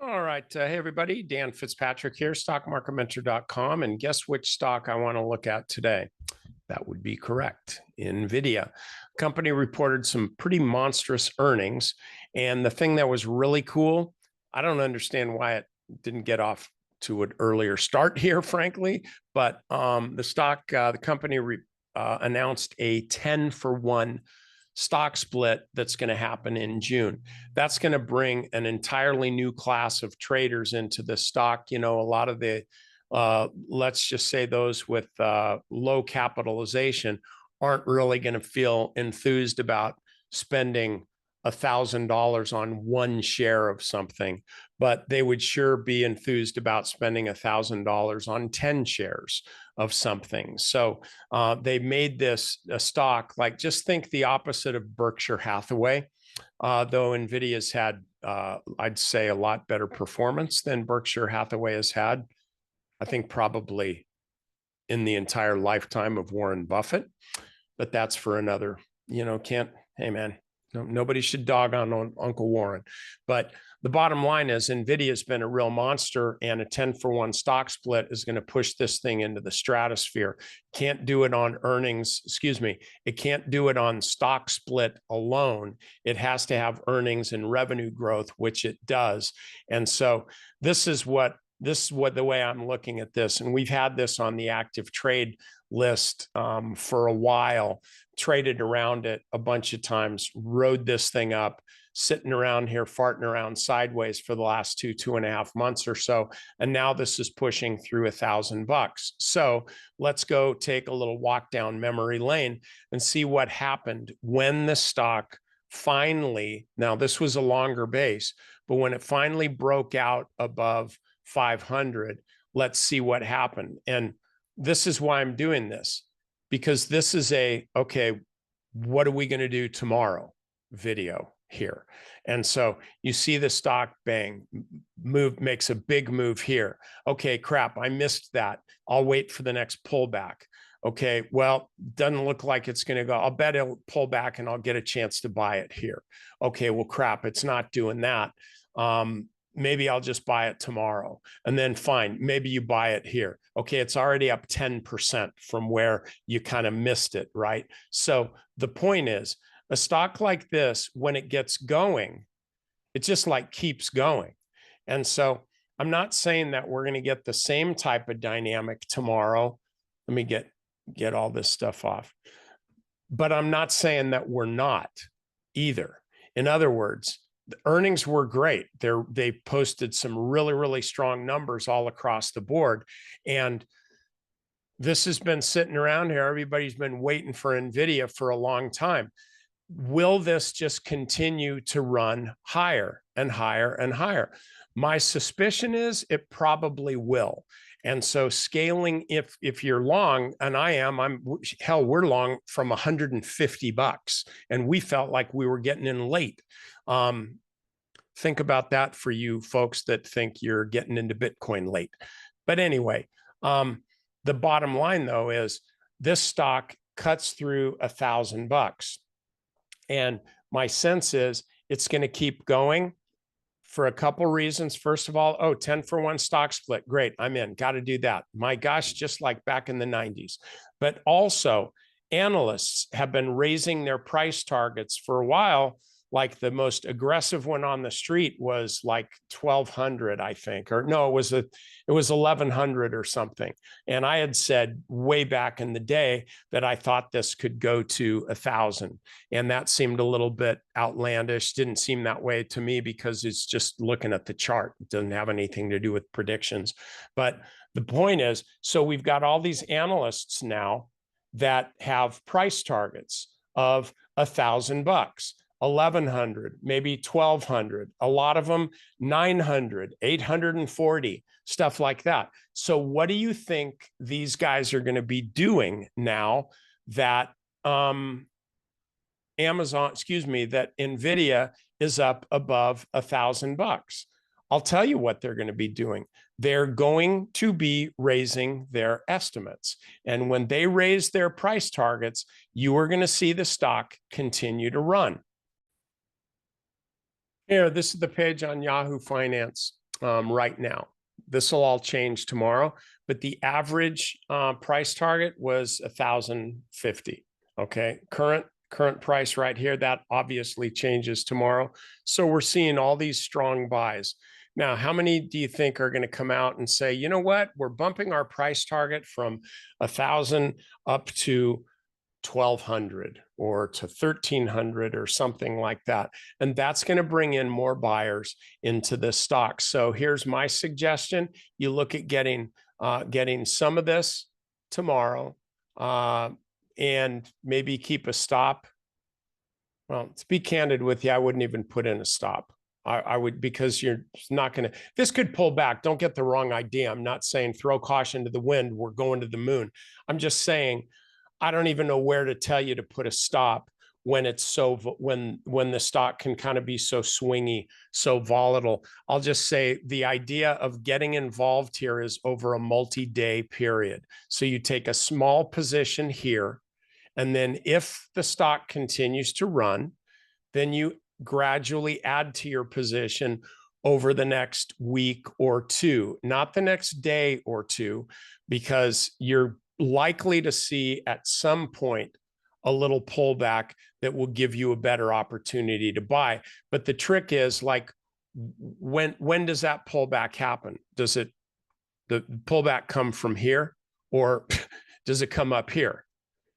All right. Hey, everybody. Dan Fitzpatrick here, stockmarketmentor.com. And guess which stock I want to look at today? That would be correct. Nvidia. Company reported some pretty monstrous earnings. And the thing that was really cool, I don't understand why it didn't get off to an earlier start here, frankly. But the company announced a 10-for-1 stock split that's going to happen in June. That's going to bring an entirely new class of traders into the stock. You know, a lot of the, let's just say those with low capitalization aren't really going to feel enthused about spending $1,000 on one share of something, but they would sure be enthused about spending $1,000 on 10 shares of something. So they made this a stock, like, just think the opposite of Berkshire Hathaway, though Nvidia's had, I'd say, a lot better performance than Berkshire Hathaway has had. I think probably in the entire lifetime of Warren Buffett, but that's for another, hey man, nobody should dog on Uncle Warren. But the bottom line is Nvidia has been a real monster, and a 10-for-1 stock split is going to push this thing into the stratosphere. Can't do it on earnings. Excuse me. It can't do it on stock split alone. It has to have earnings and revenue growth, which it does. And so this is the way I'm looking at this. And we've had this on the active trade list for a while, traded around it a bunch of times, rode this thing up, sitting around here, farting around sideways for the last 2.5 months or so. And now this is pushing through $1,000. So let's go take a little walk down memory lane and see what happened when the stock finally, now this was a longer base, but when it finally broke out above 500, let's see what happened. And this is why I'm doing this, because this is okay, what are we going to do tomorrow video here. And so you see the stock bang, makes a big move here. Okay, crap, I missed that. I'll wait for the next pullback. Okay, well, doesn't look like it's going to go. I'll bet it'll pull back and I'll get a chance to buy it here. Okay, well, crap, it's not doing that. Maybe I'll just buy it tomorrow. And then fine, maybe you buy it here. Okay, it's already up 10% from where you kind of missed it, right? So the point is, a stock like this, when it gets going, it just like keeps going. And so I'm not saying that we're going to get the same type of dynamic tomorrow. Let me get all this stuff off. But I'm not saying that we're not either. In other words, the earnings were great. They posted some really, really strong numbers all across the board. And this has been sitting around here. Everybody's been waiting for Nvidia for a long time. Will this just continue to run higher and higher and higher? My suspicion is it probably will. And so scaling, if you're long, and we're long from $150, and we felt like we were getting in late. Think about that for you folks that think you're getting into Bitcoin late. But anyway, the bottom line though is this stock cuts through $1,000. And my sense is it's going to keep going for a couple reasons. First of all, 10-for-1 stock split. Great. I'm in. Got to do that. My gosh, just like back in the 90s. But also, analysts have been raising their price targets for a while. Like the most aggressive one on the street was like 1,200, I think, or no, it was 1,100 or something. And I had said way back in the day that I thought this could go to 1,000, and that seemed a little bit outlandish. Didn't seem that way to me because it's just looking at the chart. It doesn't have anything to do with predictions. But the point is, so we've got all these analysts now that have price targets of $1,000. 1,100, maybe 1,200, a lot of them 900, 840, stuff like that. So what do you think these guys are going to be doing now that that Nvidia is up above $1,000? I'll tell you what they're going to be doing. They're going to be raising their estimates. And when they raise their price targets, you are going to see the stock continue to run. Here, this is the page on Yahoo Finance. right now. This will all change tomorrow, but the average price target was 1,050. Okay, current price right here, that obviously changes tomorrow. So we're seeing all these strong buys. Now, how many do you think are going to come out and say, you know what, we're bumping our price target from 1,000 up to 1,200 or to 1,300 or something like that. And that's going to bring in more buyers into this stock. So here's my suggestion. You look at getting some of this tomorrow and maybe keep a stop. Well, to be candid with you, I wouldn't even put in a stop. I would, because you're not going to, this could pull back. Don't get the wrong idea. I'm not saying throw caution to the wind. We're going to the moon. I'm just saying, I don't even know where to tell you to put a stop when it's so, when the stock can kind of be so swingy, so volatile. I'll just say the idea of getting involved here is over a multi-day period. So you take a small position here, and then if the stock continues to run, then you gradually add to your position over the next week or two, not the next day or two, because you're likely to see at some point a little pullback that will give you a better opportunity to buy. But the trick is, like, when does that pullback happen? Does the pullback come from here, or does it come up here?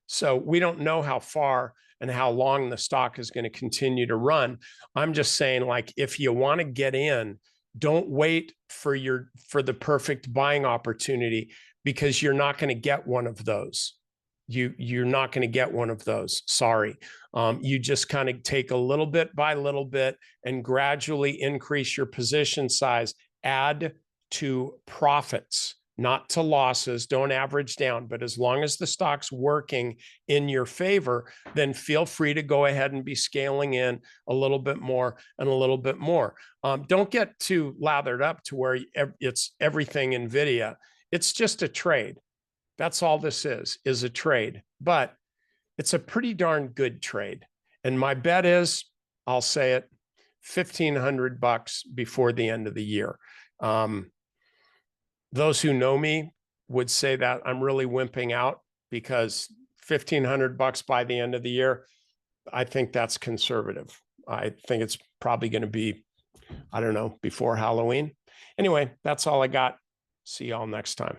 So we don't know how far and how long the stock is going to continue to run. I'm just saying, like, if you want to get in, don't wait for the perfect buying opportunity, because you're not going to get one of those. You're not going to get one of those. Sorry. You just kind of take a little bit by little bit and gradually increase your position size, add to profits, not to losses. Don't average down, but as long as the stock's working in your favor, then feel free to go ahead and be scaling in a little bit more and a little bit more. Don't get too lathered up to where it's everything Nvidia. It's just a trade. That's all this is a trade, but it's a pretty darn good trade. And my bet is, I'll say it, $1,500 before the end of the year. Those who know me would say that I'm really wimping out, because $1,500 by the end of the year, I think that's conservative. I think it's probably going to be, I don't know, before Halloween. Anyway, that's all I got. See y'all next time.